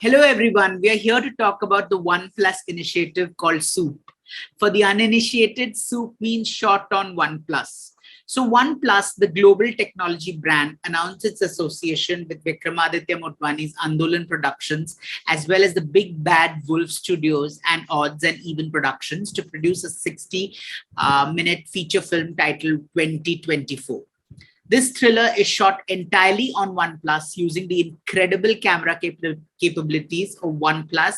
Hello, everyone. We are here to talk about the OnePlus initiative called SOUP. For the uninitiated, SOUP means short on OnePlus. So OnePlus, the global technology brand, announced its association with Vvikram Motwani's Andolan Productions, as well as the Big Bad Wolf Studios and Odds and Even Productions to produce a 60-minute feature film titled 2024. This thriller is shot entirely on OnePlus using the incredible camera capabilities of OnePlus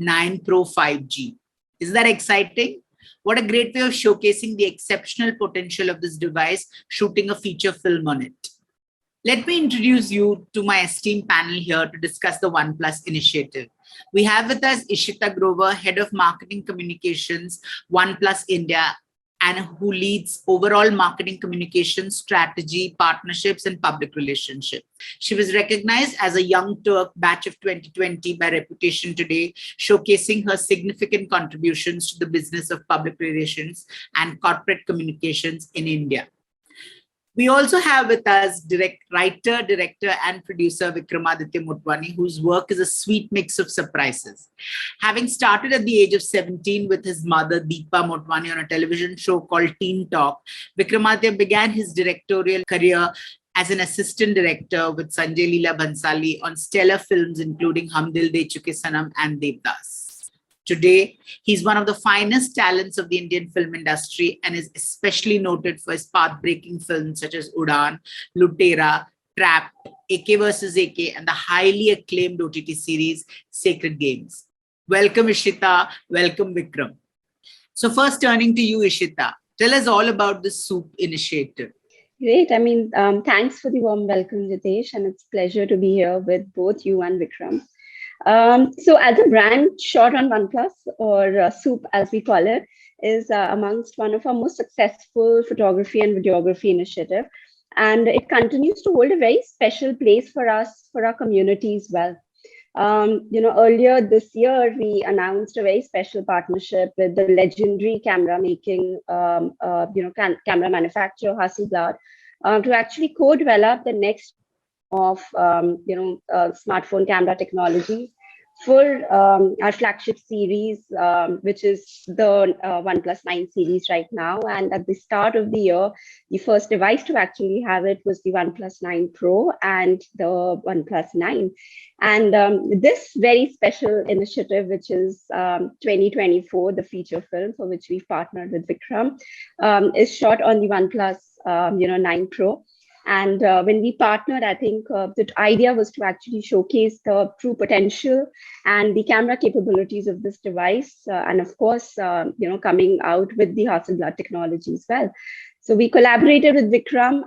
9 Pro 5G. Isn't that exciting? What a great way of showcasing the exceptional potential of this device, shooting a feature film on it. Let me introduce you to my esteemed panel here to discuss the OnePlus initiative. We have with us Ishita Grover, Head of Marketing Communications, OnePlus India, and who leads overall marketing communications, strategy, partnerships, and public relationships. She was recognized as a Young Turk Batch of 2020 by Reputation Today, showcasing her significant contributions to the business of public relations and corporate communications in India. We also have with us writer, director, and producer Vvikram Motwani, whose work is a sweet mix of surprises. Having started at the age of 17 with his mother, Deepa Motwani, on a television show called Teen Talk, Vikram began his directorial career as an assistant director with Sanjay Leela Bhansali on stellar films including Hum Dil De Chuke Sanam and Devdas. Today, he's one of the finest talents of the Indian film industry and is especially noted for his path-breaking films such as Udaan, Lutera, Trap, AK vs. AK, and the highly acclaimed OTT series Sacred Games. Welcome, Ishita. Welcome, Vikram. So first, turning to you, Ishita, tell us all about the SOUP initiative. Great. Thanks for the warm welcome, Jitesh, and it's a pleasure to be here with both you and Vikram. So as a brand, shot on OnePlus, or SOUP as we call it, is amongst one of our most successful photography and videography initiative. And it continues to hold a very special place for us, for our community as well. Earlier this year, we announced a very special partnership with the legendary camera making, camera manufacturer Hasselblad to actually co-develop the next of smartphone camera technologies for our flagship series, which is the OnePlus 9 series right now. And at the start of the year, the first device to actually have it was the OnePlus 9 Pro and the OnePlus 9. And this very special initiative, which is 2024, the feature film for which we've partnered with Vikram, is shot on the OnePlus 9 Pro. And when we partnered, I think the idea was to actually showcase the true potential and the camera capabilities of this device. And of course, coming out with the Hasselblad technology as well. So we collaborated with Vikram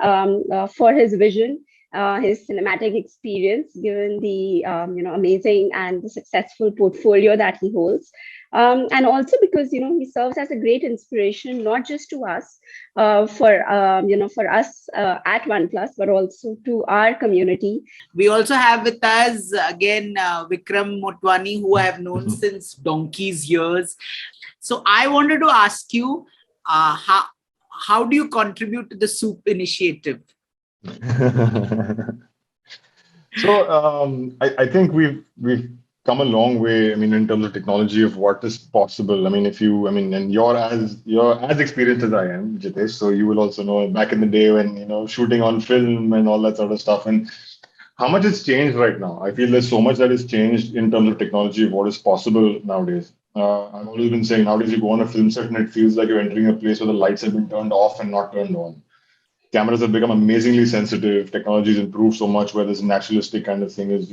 for his vision, his cinematic experience, given the amazing and the successful portfolio that he holds. And also because he serves as a great inspiration, not just to us, for us at OnePlus, but also to our community. We also have with us again Vvikram Motwani, who I have known since donkey's years. So I wanted to ask you, how do you contribute to the SOUP initiative? So I think we've come a long way. I mean, in terms of technology of what is possible. I mean, and you're as experienced as I am, Jitesh. So you will also know back in the day when shooting on film and all that sort of stuff, and how much it's changed right now. I feel there's so much that has changed in terms of technology of what is possible nowadays. I've always been saying nowadays you go on a film set and it feels like you're entering a place where the lights have been turned off and not turned on. Cameras have become amazingly sensitive. Technology has improved so much where this naturalistic kind of thing is,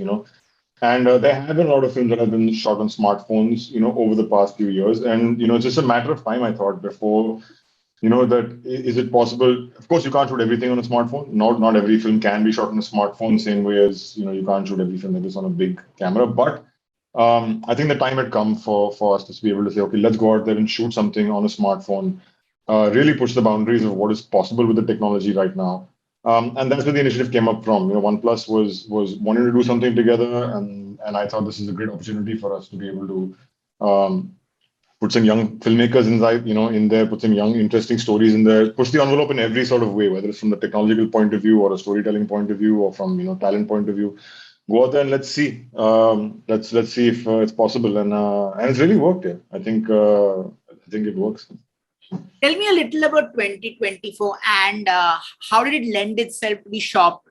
And there have been a lot of films that have been shot on smartphones, over the past few years. And, it's just a matter of time, I thought, before, that is it possible? Of course, you can't shoot everything on a smartphone. Not every film can be shot on a smartphone, same way as, you can't shoot every film that is on a big camera. But I think the time had come for us to be able to say, okay, let's go out there and shoot something on a smartphone. Really push the boundaries of what is possible with the technology right now. And that's where the initiative came up from. OnePlus was wanting to do something together, and I thought this is a great opportunity for us to be able to put some young filmmakers inside, in there, put some young, interesting stories in there, push the envelope in every sort of way, whether it's from the technological point of view or a storytelling point of view or from, talent point of view. go out there and let's see. Let's see if it's possible, and it's really worked. Yeah, I think it works. Tell me a little about 2024 and how did it lend itself to be shot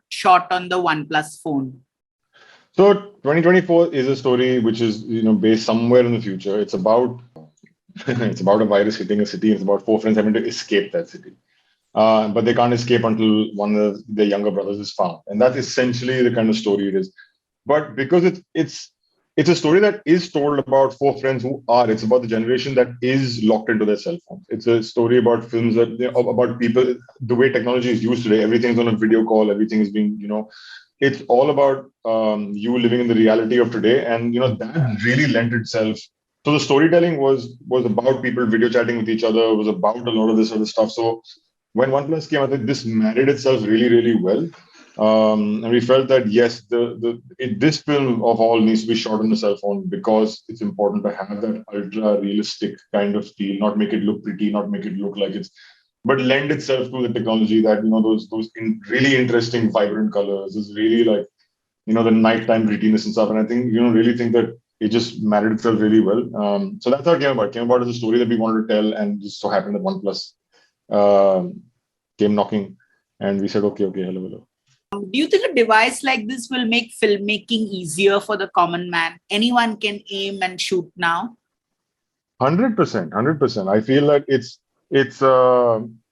on the OnePlus phone? So 2024 is a story which is based somewhere in the future. It's about it's about a virus hitting a city. It's about four friends having to escape that city. But they can't escape until one of their younger brothers is found, and that's essentially the kind of story it is. But because it's a story that is told about four friends who are. It's about the generation that is locked into their cell phones. It's a story about films that about people. The way technology is used today, everything's on a video call. Everything is being It's all about you living in the reality of today, and that really lent itself. So the storytelling was about people video chatting with each other. It was about a lot of this other stuff. So when OnePlus came, I think this married itself really, really well. And we felt that yes, this film of all needs to be shot on a cell phone because it's important to have that ultra realistic kind of feel, not make it look pretty, not make it look like it's, but lend itself to the technology that really interesting, vibrant colors is really like the nighttime grittiness and stuff. And I think really think that it just married itself really well. So that's how it came about. It came about as a story that we wanted to tell, and just so happened that OnePlus came knocking, and we said, okay, hello. Do you think a device like this will make filmmaking easier for the common man? Anyone can aim and shoot now? 100%, 100%. I feel that it's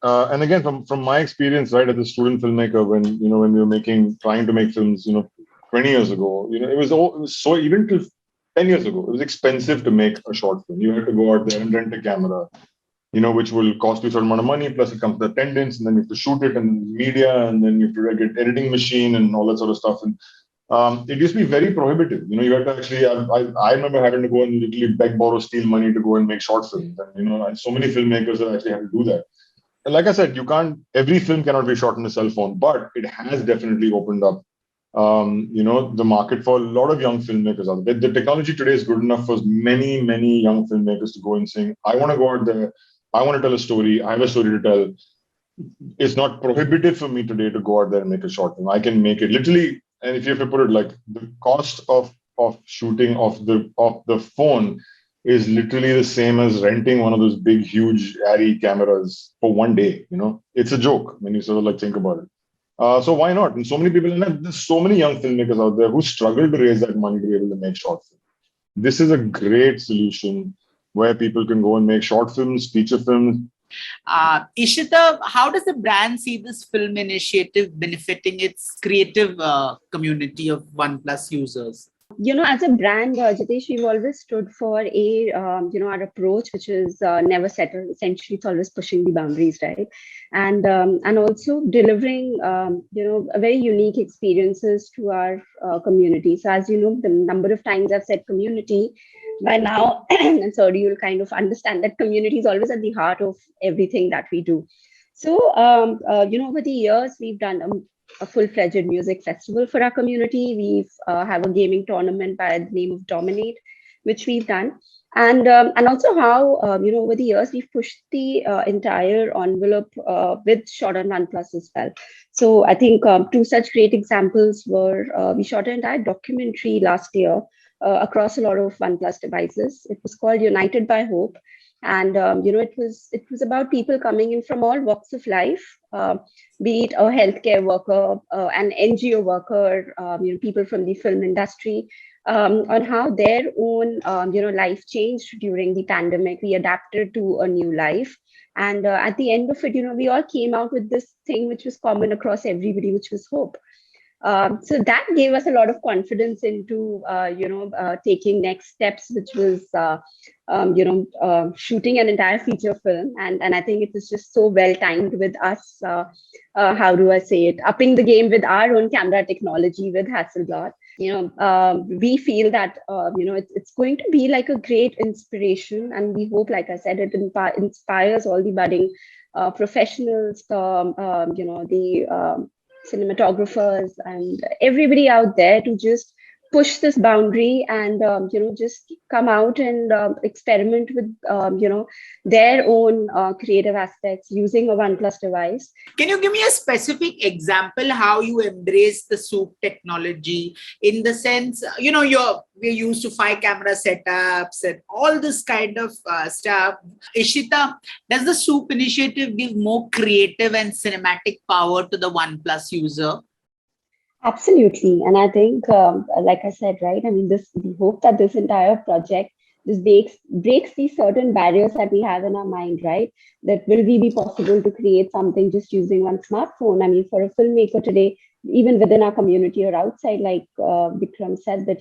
and again from my experience, right, as a student filmmaker, when we were trying to make films, 20 years ago, it was so, even till 10 years ago, it was expensive to make a short film. You had to go out there and rent a camera, which will cost you a certain amount of money, plus it comes with attendance, and then you have to shoot it and media, and then you have to get editing machine and all that sort of stuff. And it used to be very prohibitive. You had to actually, I remember having to go and literally beg, borrow, steal money to go and make short films. And, and so many filmmakers have actually had to do that. And like I said, every film cannot be shot on a cell phone, but it has definitely opened up, the market for a lot of young filmmakers out there. The technology today is good enough for many, many young filmmakers to go and saying, I want to go out there. I want to tell a story. I have a story to tell. It's not prohibitive for me today to go out there and make a short film. I can make it literally. And if you have to put it like the cost of shooting of the phone is literally the same as renting one of those big, huge Arri cameras for one day. It's a joke when you sort of like think about it. So why not? And so many people, and there's so many young filmmakers out there who struggle to raise that money to be able to make short films. This is a great solution where people can go and make short films, feature films. Ishita, how does the brand see this film initiative benefiting its creative community of OnePlus users? As a brand, Jitesh, we've always stood for our approach, which is never settle. Essentially, it's always pushing the boundaries, right? And also delivering, very unique experiences to our community. So as you know, the number of times I've said community, by now, and sorry, you'll kind of understand that community is always at the heart of everything that we do. So, over the years, we've done a full-fledged music festival for our community. We've have a gaming tournament by the name of Dominate, which we've done. And also how, over the years, we've pushed the entire envelope with shot on OnePlus as well. So I think two such great examples were, we shot an entire documentary last year across a lot of OnePlus devices. It was called United by Hope. And it was about people coming in from all walks of life, be it a healthcare worker, an NGO worker, people from the film industry, on how their own life changed during the pandemic. We adapted to a new life, and at the end of it, we all came out with this thing which was common across everybody, which was hope. So that gave us a lot of confidence into, taking next steps, which was, shooting an entire feature film. And I think it was just so well timed with us, how do I say it, upping the game with our own camera technology with Hasselblad. We feel that, it's going to be like a great inspiration. And we hope, like I said, it inspires all the budding professionals, the cinematographers and everybody out there to just push this boundary and just come out and experiment with their own creative aspects using a OnePlus device. Can you give me a specific example how you embrace the Soup technology, in the sense, we're used to 5-camera setups and all this kind of stuff. Ishita, does the Soup initiative give more creative and cinematic power to the OnePlus user? Absolutely. And I think, like I said, right, I mean, we hope that this entire project just breaks these certain barriers that we have in our mind, right? That will we be possible to create something just using one smartphone? I mean, for a filmmaker today, even within our community or outside, like Vikram said, that,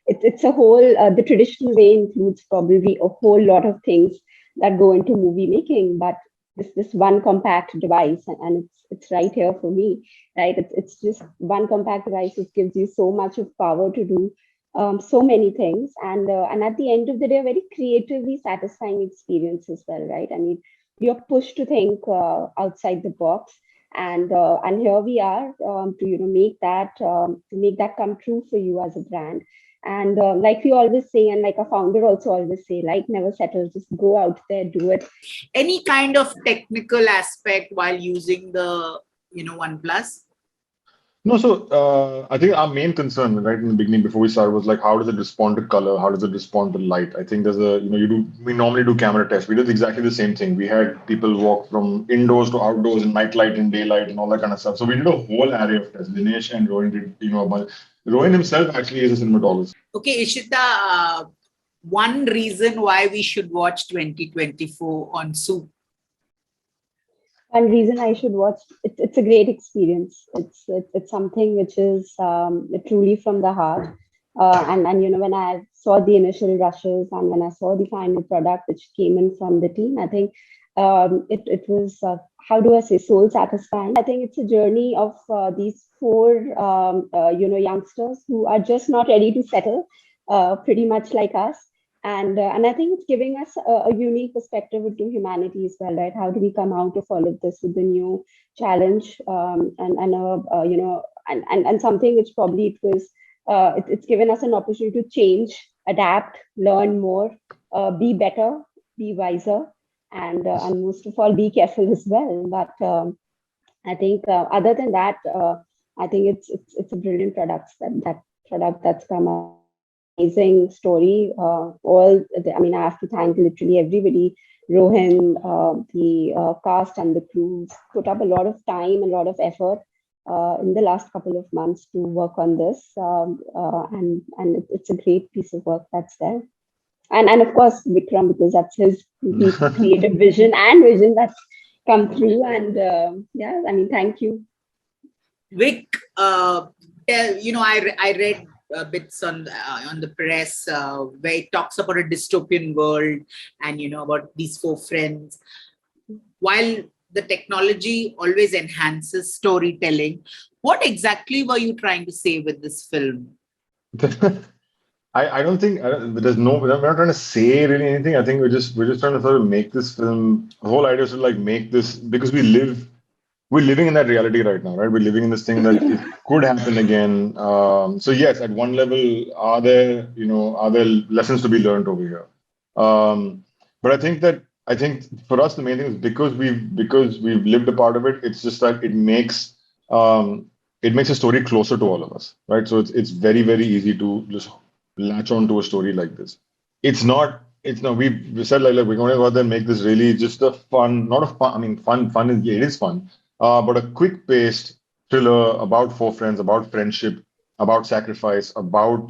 it's a whole, the traditional way includes probably a whole lot of things that go into movie making, but this one compact device, and it's right here for me, right? It's just one compact device which gives you so much of power to do so many things, and at the end of the day, a very creatively satisfying experience as well, right? I mean, you're pushed to think outside the box, and here we are to make that come true for you as a brand. And like we always say, and like our founder also always say, like, never settle, just go out there, do it. Any kind of technical aspect while using the OnePlus? No, so I think our main concern right in the beginning before we started was like, how does it respond to color? How does it respond to light? I think we normally do camera tests. We did exactly the same thing. We had people walk from indoors to outdoors in night light and daylight and all that kind of stuff. So we did a whole array of tests. Dinesh and Rohin did, a bunch. Rohin himself actually is a cinematographer. Okay, Ishita, one reason why we should watch 2024 on Soup. One reason I should watch it's a great experience. It's something which is truly from the heart. And when I saw the initial rushes and when I saw the final product which came in from the team, I think it was how do I say, soul satisfying. I think it's a journey of these 4 youngsters who are just not ready to settle, pretty much like us. And I think it's giving us a unique perspective into humanity as well, right? How do we come out of all of this with a new challenge, and something which probably it was it's given us an opportunity to change, adapt, learn more, be better, be wiser, and most of all, be careful as well. But I think other than that, I think it's a brilliant product that's come out. Amazing story. I have to thank literally everybody, Rohin, the cast and the crews put up a lot of time, a lot of effort in the last couple of months to work on this, and it's a great piece of work that's there. And of course, Vikram, because that's his creative vision that's come through. And thank you. Vic, I read bits on the press where it talks about a dystopian world and about these 4 friends. While the technology always enhances storytelling, what exactly were you trying to say with this film? I don't think we're not trying to say really anything. I think we're just trying to sort of make this film. The whole idea is to like make this, because we're living in that reality right now, right? We're living in this thing that it could happen again. So yes, at one level, are there lessons to be learned over here? But I think for us the main thing is because we've lived a part of it. It's just that it makes a story closer to all of us, right? So it's very, very easy to just latch on to a story like this. We said like we're going to go out there and make this really just a fun, not a fun. I mean, fun is, it is fun. But a quick-paced thriller about 4 friends, about friendship, about sacrifice, about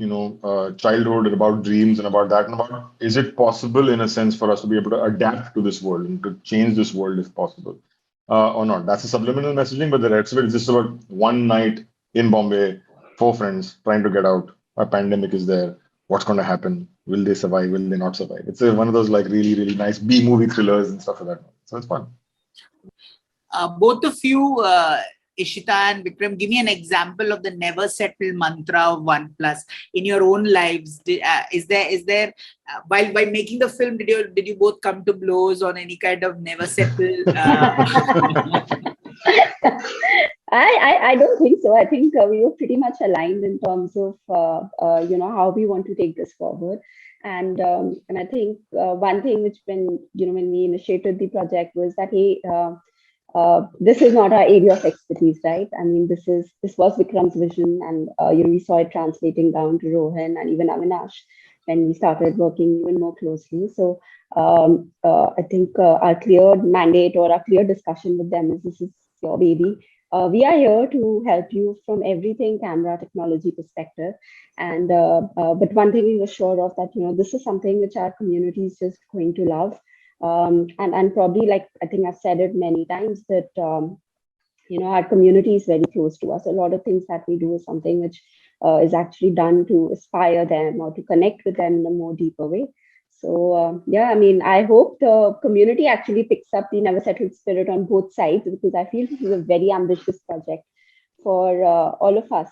childhood, and about dreams, and about that, and about is it possible in a sense for us to be able to adapt to this world and to change this world if possible, or not? That's a subliminal messaging, but the rest of it is just about one night in Bombay, 4 friends trying to get out. A pandemic is there. What's going to happen? Will they survive? Will they not survive? It's one of those like really, really nice B-movie thrillers and stuff like that. So it's fun. Both of you, Ishita and Vikram, give me an example of the never settle mantra of OnePlus in your own lives. Is there while making the film, did you both come to blows on any kind of never settle? I don't think so. I think we were pretty much aligned in terms of how we want to take this forward, and I think one thing which when we initiated the project was that this is not our area of expertise, right? I mean, this was Vikram's vision, and we saw it translating down to Rohan and even Avinash when we started working even more closely. So I think our clear mandate or our clear discussion with them is this is your baby. We are here to help you from everything camera technology perspective, and but one thing we were sure of that this is something which our community is just going to love, and probably, like I think I've said it many times, that our community is very close to us. A lot of things that we do is something which is actually done to inspire them or to connect with them in a more deeper way. So yeah, I mean, I hope the community actually picks up the never settled spirit on both sides, because I feel this is a very ambitious project for all of us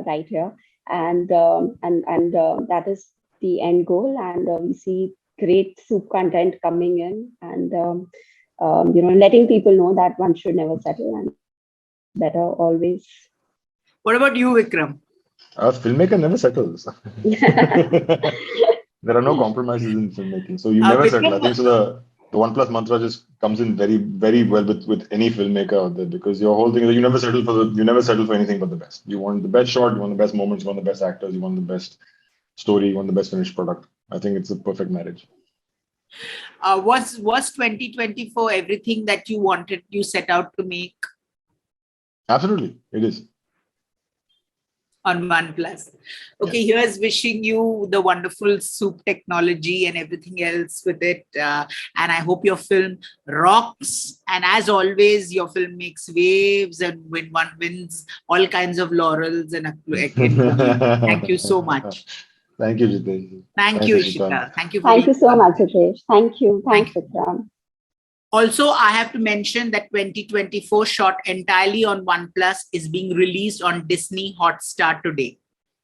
right here, and that is the end goal. And we see great soup content coming in, and letting people know that one should never settle and better always. What about you, Vikram? A filmmaker never settles. There are no compromises in filmmaking, so you never settle. I think so. The one plus mantra just comes in very, very well with any filmmaker out there, because your whole thing is you never settle for anything but the best. You want the best shot, you want the best moments, you want the best actors, you want the best story, you want the best finished product. I think it's a perfect marriage. Was 2024 everything that you set out to make? Absolutely, it is. On OnePlus. Okay, here's wishing you the wonderful soup technology and everything else with it. And I hope your film rocks. And as always, your film makes waves, and when one wins all kinds of laurels. And thank you so much. Thank you, Jitesh. Thank you, Ishita. Thank you so much, Jitesh. Thank you. Thanks, Vikram. Also, I have to mention that 2024 shot entirely on OnePlus is being released on Disney Hotstar today.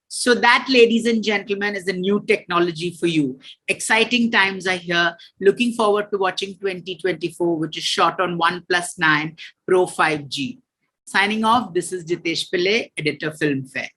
So that, ladies and gentlemen, is a new technology for you. Exciting times are here. Looking forward to watching 2024, which is shot on OnePlus 9 Pro 5G. Signing off, this is Jitesh Pillai, editor FilmFaRE.